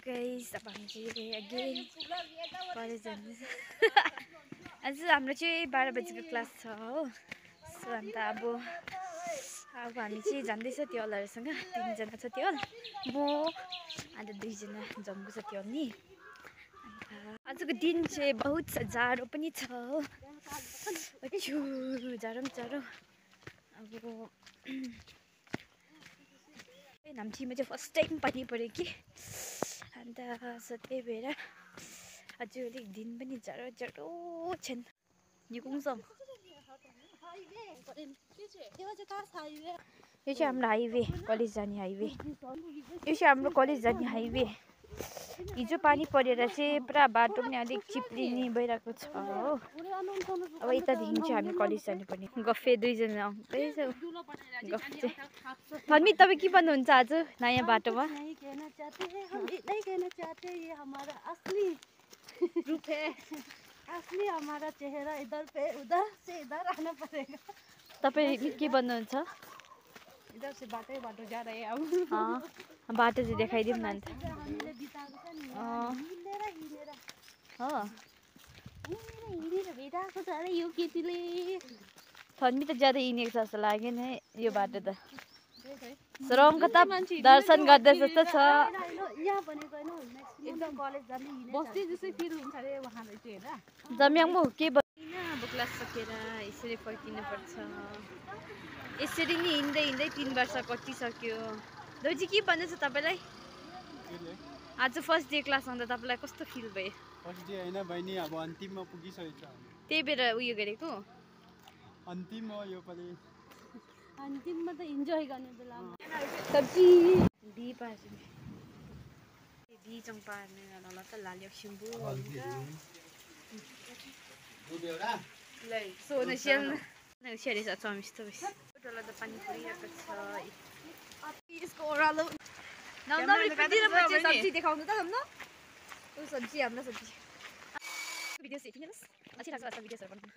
Guys अब हामी चाहिँ अगेन कलेज जाँदैछ। आज हाम्रो चाहिँ 12 बजेको क्लास छ हो। सो अन्त अब हामी चाहिँ जाँदैछ त्योलहरूसँग। 3 जना छ त्योल, म अन्त 2 जना जम्बु छ त्योल नि। अन्त आजको दिन चाहिँ बहुत जाडो पनि छ हो। जाडो पनि जाडो। अब नाम्चीमा चाहिँ फर्स्ट टाइम पानी पऱ्यो कि, अन्त सो त्यही भएर अझै अलिक दिन पनि जाडो जाडो छन्। यो कुङसम यो चाहिँ हाम्रो हाइवे, कलेज जाने हाइवे। यो चाहिँ हाम्रो कलेज जाने हाइवे। हिजो पानी परेर चाहिँ पुरा बाटो पनि अलिक चिप्लिने भइरहेको छ हो। अब यतादेखि चाहिँ हामी कलेज जानुपर्ने। गफे 2 जना आउँदैछ। गफ चाहिँ फर्मी तपाईँ के भन्नुहुन्छ आज नयाँ बाटोमा? असली हमारा चेहरा इधर पे उधर से इधर आना पड़ेगा। तपाईँ के भन्नुहुन्छ? इधर से बाटो जा रहे हैं अब। बाटो चाहिँ देखाइदिउँ न अन्त। फर्मी त ज्यादा हिँडेको जस्तो लाग्यो नि यो बाटो त। रङको त दर्शन गर्दा जस्तो छ। जम्याङमु के होइन, अब क्लास सकेर यसरी फर्किनुपर्छ। यसरी नै हिँड्दै हिँड्दै 3 वर्ष कटिसक्यो। दाउजी के भन्दैछ तपाईँलाई? आज फर्स्ट डे क्लास आउँदा तपाईँलाई कस्तो फिल भयो? फर्स्ट डे हैन बहिनी, अब अन्तिममा पुगिसकेको छ। त्यही भएर उयो गरेको अन्तिम हो यो पनि। अन्तिममा त इन्जोय गर्ने बेलामा सब्जी बी पार्ने बी चम्पार्ने होला त लाल्यो सिम्बु सोना सेल सेरी छ चमिस त बस टोला त पानी परिरहेको छ। यसको ओरालो सब्जी देखाउनु त हाम्रो सब्जी हाम्रो सब्जी भिडियो चाहिँ यति नै बस। अच्छी लाग्छ भिडियोहरू बनाउनु।